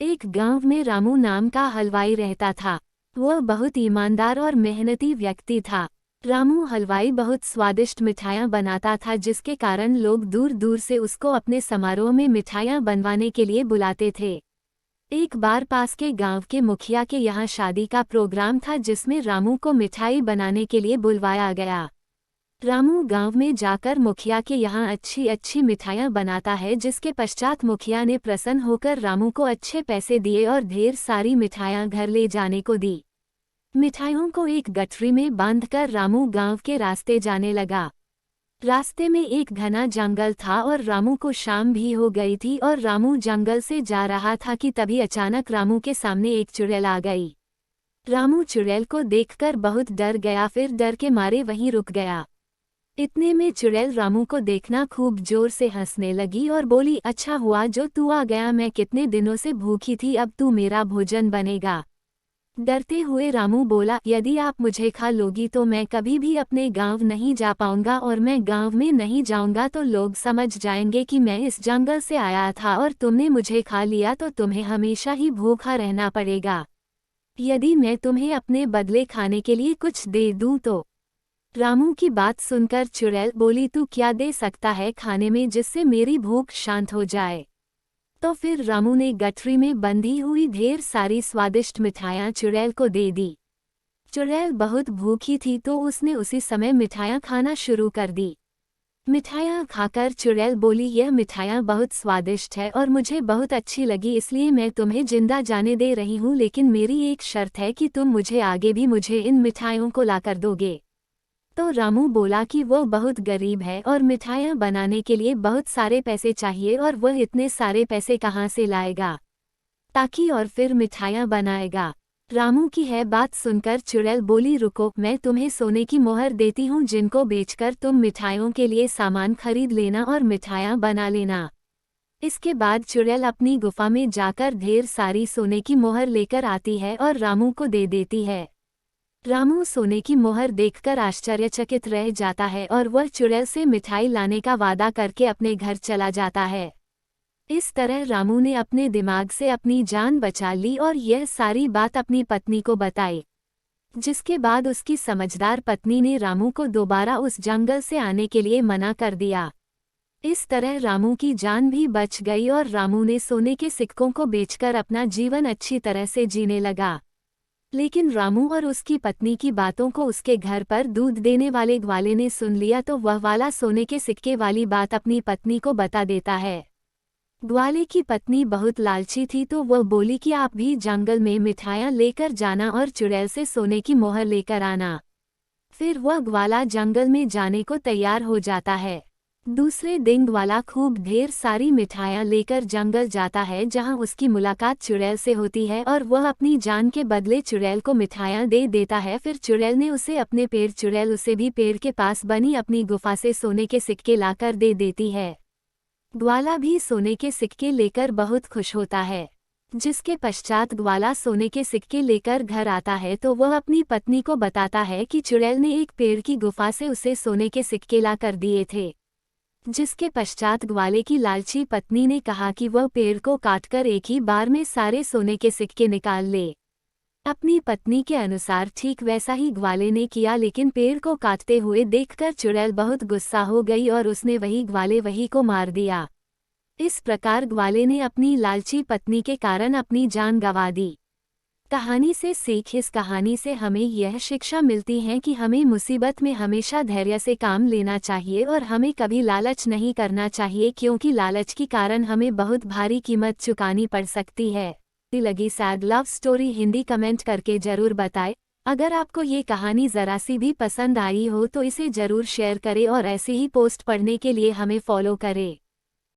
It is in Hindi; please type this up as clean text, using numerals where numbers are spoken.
एक गांव में रामू नाम का हलवाई रहता था। वह बहुत ईमानदार और मेहनती व्यक्ति था। रामू हलवाई बहुत स्वादिष्ट मिठाइयाँ बनाता था, जिसके कारण लोग दूर दूर से उसको अपने समारोह में मिठाइयाँ बनवाने के लिए बुलाते थे। एक बार पास के गांव के मुखिया के यहाँ शादी का प्रोग्राम था, जिसमें रामू को मिठाई बनाने के लिए बुलवाया गया। रामू गांव में जाकर मुखिया के यहाँ अच्छी अच्छी मिठाइयाँ बनाता है, जिसके पश्चात मुखिया ने प्रसन्न होकर रामू को अच्छे पैसे दिए और ढेर सारी मिठाइयाँ घर ले जाने को दी। मिठाइयों को एक गठरी में बांधकर रामू गांव के रास्ते जाने लगा। रास्ते में एक घना जंगल था और रामू को शाम भी हो गई थी और रामू जंगल से जा रहा था कि तभी अचानक रामू के सामने एक चुड़ैल आ गई। रामू चुड़ैल को देखकर बहुत डर गया, फिर डर के मारे वहीं रुक गया। इतने में चुड़ैल रामू को देखना खूब जोर से हंसने लगी और बोली, अच्छा हुआ जो तू आ गया, मैं कितने दिनों से भूखी थी, अब तू मेरा भोजन बनेगा। डरते हुए रामू बोला, यदि आप मुझे खा लोगी तो मैं कभी भी अपने गांव नहीं जा पाऊंगा, और मैं गांव में नहीं जाऊंगा तो लोग समझ जाएंगे कि मैं इस जंगल से आया था और तुमने मुझे खा लिया तो तुम्हें हमेशा ही भूखा रहना पड़ेगा। यदि मैं तुम्हें अपने बदले खाने के लिए कुछ दे दूं तो। रामू की बात सुनकर चुड़ैल बोली, तू क्या दे सकता है खाने में जिससे मेरी भूख शांत हो जाए। तो फिर रामू ने गठरी में बंधी हुई ढेर सारी स्वादिष्ट मिठाइयाँ चुड़ैल को दे दी। चुड़ैल बहुत भूखी थी तो उसने उसी समय मिठाइयाँ खाना शुरू कर दी। मिठाइयाँ खाकर चुड़ैल बोली, यह मिठाइयाँ बहुत स्वादिष्ट है और मुझे बहुत अच्छी लगी, इसलिए मैं तुम्हें जिंदा जाने दे रही हूँ, लेकिन मेरी एक शर्त है कि तुम मुझे आगे भी मुझे इन मिठाइयों को लाकर दोगे। तो रामू बोला कि वो बहुत गरीब है और मिठाइयाँ बनाने के लिए बहुत सारे पैसे चाहिए और वह इतने सारे पैसे कहाँ से लाएगा ताकि और फिर मिठाइयाँ बनाएगा। रामू की है बात सुनकर चुड़ैल बोली, रुको, मैं तुम्हें सोने की मोहर देती हूँ, जिनको बेचकर तुम मिठाइयों के लिए सामान खरीद लेना और मिठाइयाँ बना लेना। इसके बाद चुड़ैल अपनी गुफा में जाकर ढेर सारी सोने की मोहर लेकर आती है और रामू को दे देती है। रामू सोने की मोहर देखकर आश्चर्यचकित रह जाता है और वह चुड़ैल से मिठाई लाने का वादा करके अपने घर चला जाता है। इस तरह रामू ने अपने दिमाग से अपनी जान बचा ली और यह सारी बात अपनी पत्नी को बताई, जिसके बाद उसकी समझदार पत्नी ने रामू को दोबारा उस जंगल से आने के लिए मना कर दिया। इस तरह रामू की जान भी बच गई और रामू ने सोने के सिक्कों को बेचकर अपना जीवन अच्छी तरह से जीने लगा। लेकिन रामू और उसकी पत्नी की बातों को उसके घर पर दूध देने वाले ग्वाले ने सुन लिया, तो वह वाला सोने के सिक्के वाली बात अपनी पत्नी को बता देता है। ग्वाले की पत्नी बहुत लालची थी तो वह बोली कि आप भी जंगल में मिठाइयाँ लेकर जाना और चुड़ैल से सोने की मोहर लेकर आना। फिर वह ग्वाला जंगल में जाने को तैयार हो जाता है। दूसरे दिन ग्वाला खूब ढेर सारी मिठाइयाँ लेकर जंगल जाता है, जहां उसकी मुलाकात चुड़ैल से होती है और वह अपनी जान के बदले चुड़ैल को मिठाइयाँ दे देता है। फिर चुड़ैल ने उसे अपने पेड़ चुड़ैल उसे भी पेड़ के पास बनी अपनी गुफा से सोने के सिक्के लाकर दे देती है। ग्वाला भी सोने के सिक्के लेकर बहुत खुश होता है। जिसके पश्चात ग्वाला सोने के सिक्के लेकर घर आता है तो वह अपनी पत्नी को बताता है कि चुड़ैल ने एक पेड़ की गुफा से उसे सोने के सिक्के ला कर दिए थे। जिसके पश्चात ग्वाले की लालची पत्नी ने कहा कि वह पेड़ को काटकर एक ही बार में सारे सोने के सिक्के निकाल ले। अपनी पत्नी के अनुसार ठीक वैसा ही ग्वाले ने किया, लेकिन पेड़ को काटते हुए देखकर चुड़ैल बहुत गुस्सा हो गई और उसने वही ग्वाले वही को मार दिया। इस प्रकार ग्वाले ने अपनी लालची पत्नी के कारण अपनी जान गंवा दी। कहानी से सीख, इस कहानी से हमें यह शिक्षा मिलती है कि हमें मुसीबत में हमेशा धैर्य से काम लेना चाहिए और हमें कभी लालच नहीं करना चाहिए, क्योंकि लालच के कारण हमें बहुत भारी कीमत चुकानी पड़ सकती है। लगी sad love story Hindi comment करके जरूर बताएं। अगर आपको ये कहानी जरा सी भी पसंद आई हो तो इसे जरूर शेयर करें और ऐसे ही पोस्ट पढ़ने के लिए हमें फॉलो करें।